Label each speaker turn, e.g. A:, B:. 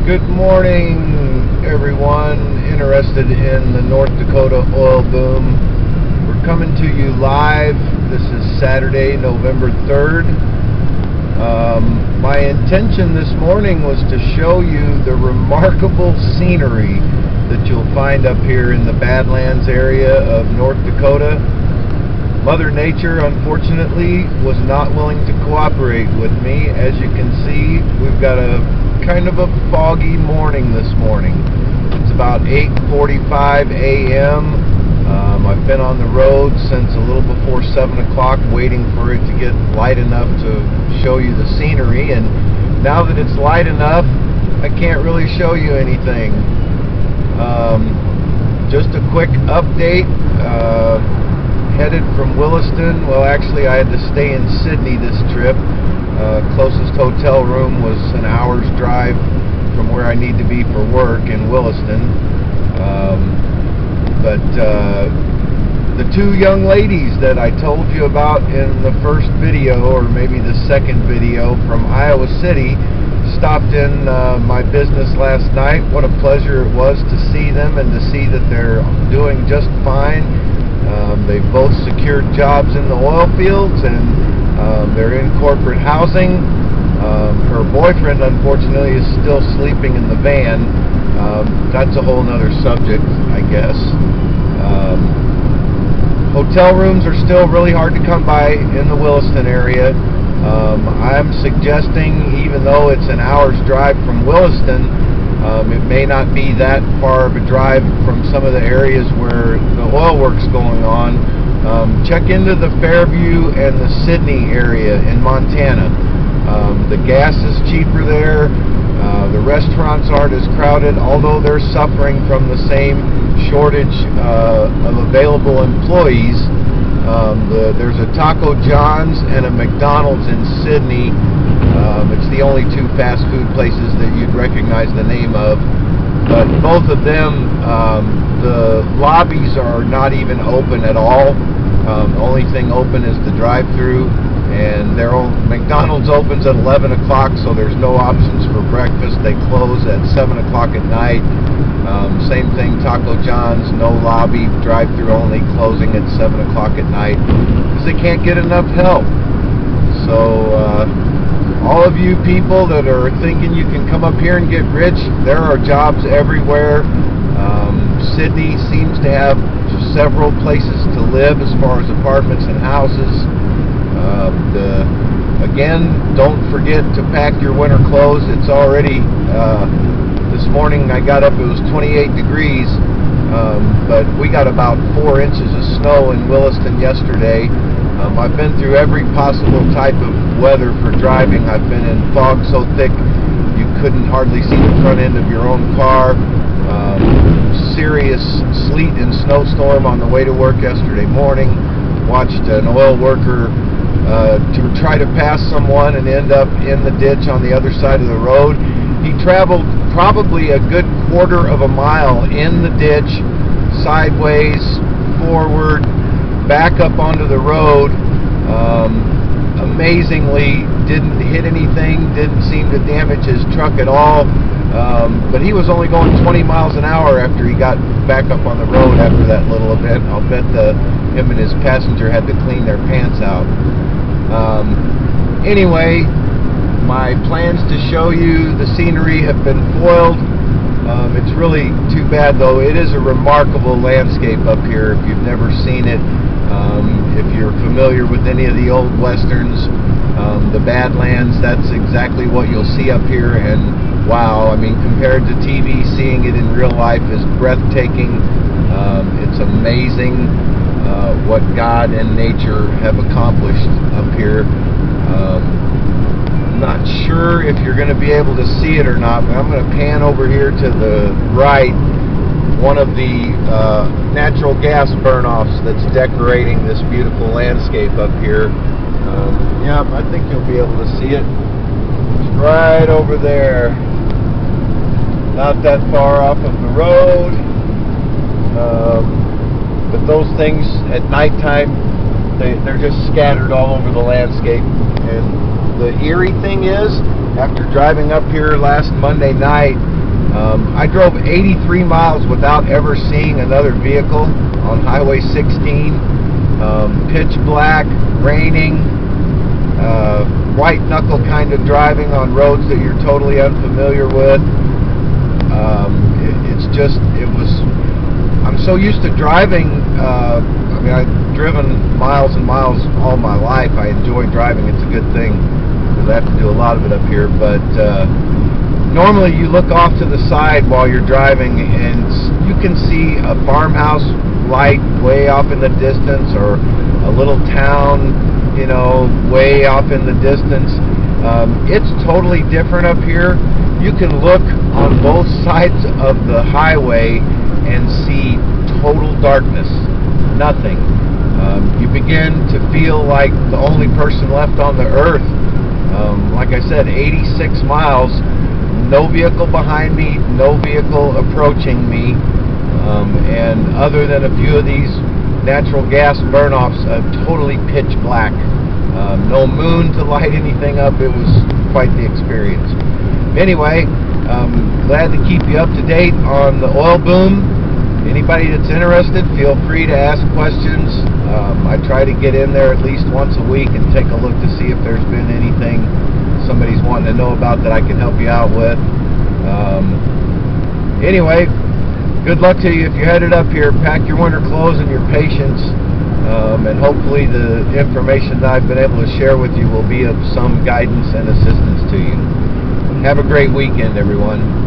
A: Good morning, everyone interested in the North Dakota oil boom. We're coming to you live. This is Saturday, November 3rd. My intention this morning was to show you the remarkable scenery that you'll find up here in the Badlands area of North Dakota. Mother Nature, unfortunately, was not willing to cooperate with me. As you can see, we've got a kind of a foggy morning this morning. It's about 8:45 a.m. I've been on the road since a little before 7 o'clock waiting for it to get light enough to show you the scenery, and now that it's light enough, I can't really show you anything. Just a quick update. Headed from Williston. Well, actually I had to stay in Sydney this trip. Closest hotel room was an hour's drive from where I need to be for work in Williston. But the two young ladies that I told you about in the first video, or maybe the second video, from Iowa City, stopped in my business last night. What a pleasure it was to see them and to see that they're doing just fine. They've both secured jobs in the oil fields, and they're in corporate housing. Her boyfriend, unfortunately, is still sleeping in the van. That's a whole nother subject, I guess. Hotel rooms are still really hard to come by in the Williston area. I'm suggesting, even though it's an hour's drive from Williston, it may not be that far of a drive from some of the areas where the oil work's going on. Check into the Fairview and the Sydney area in Montana. The gas is cheaper there. The restaurants aren't as crowded, although they're suffering from the same shortage of available employees. There's a Taco John's and a McDonald's in Sydney. It's the only two fast food places that you'd recognize the name of, but both of them, the lobbies are not even open at all. The only thing open is the drive-through, and McDonald's opens at 11 o'clock, so there's no options for breakfast. They close at 7 o'clock at night. Same thing, Taco John's, no lobby, drive-through only, closing at 7 o'clock at night, because they can't get enough help. So all of you people that are thinking you can come up here and get rich, there are jobs everywhere. Sydney seems to have several places to live as far as apartments and houses. Again, don't forget to pack your winter clothes. It's already, this morning I got up, it was 28 degrees, but we got about 4 inches of snow in Williston yesterday. I've been through every possible type of weather for driving. I've been in fog so thick you couldn't hardly see the front end of your own car. Serious sleet and snowstorm on the way to work yesterday morning. Watched an oil worker to try to pass someone and end up in the ditch on the other side of the road. He traveled probably a good quarter of a mile in the ditch, sideways, forward, back up onto the road. Amazingly didn't hit anything, didn't seem to damage his truck at all, but he was only going 20 miles an hour after he got back up on the road after that little event. I'll bet him and his passenger had to clean their pants out. Anyway, my plans to show you the scenery have been foiled. It's really too bad, though. It is a remarkable landscape up here if you've never seen it. If you're familiar with any of the old westerns, the Badlands, that's exactly what you'll see up here. And wow, I mean, compared to TV, seeing it in real life is breathtaking. It's amazing what God and nature have accomplished up here. I'm not sure if you're going to be able to see it or not, but I'm going to pan over here to the right. One of the natural gas burn-offs that's decorating this beautiful landscape up here. Yeah, I think you'll be able to see it. It's right over there. Not that far off of the road. But those things at nighttime, they're just scattered all over the landscape. And the eerie thing is, after driving up here last Monday night, I drove 83 miles without ever seeing another vehicle on Highway 16. Pitch black, raining, white knuckle kind of driving on roads that you're totally unfamiliar with. I'm so used to driving. I mean, I've driven miles and miles all my life. I enjoy driving. It's a good thing because I have to do a lot of it up here. But normally you look off to the side while you're driving and you can see a farmhouse light way off in the distance, or a little town, you know, way off in the distance. It's totally different up here. You can look on both sides of the highway and see total darkness, nothing. You begin to feel like the only person left on the earth. Like I said, 86 miles, no vehicle behind me, no vehicle approaching me, and other than a few of these natural gas burn-offs, totally pitch black. No moon to light anything up. It was quite the experience. Anyway, glad to keep you up to date on the oil boom. Anybody that's interested, feel free to ask questions. I try to get in there at least once a week and take a look to see if there's been anything somebody's wanting to know about that I can help you out with. Anyway, good luck to you if you're headed up here. Pack your winter clothes and your patience, and hopefully the information that I've been able to share with you will be of some guidance and assistance to you. Have a great weekend, everyone.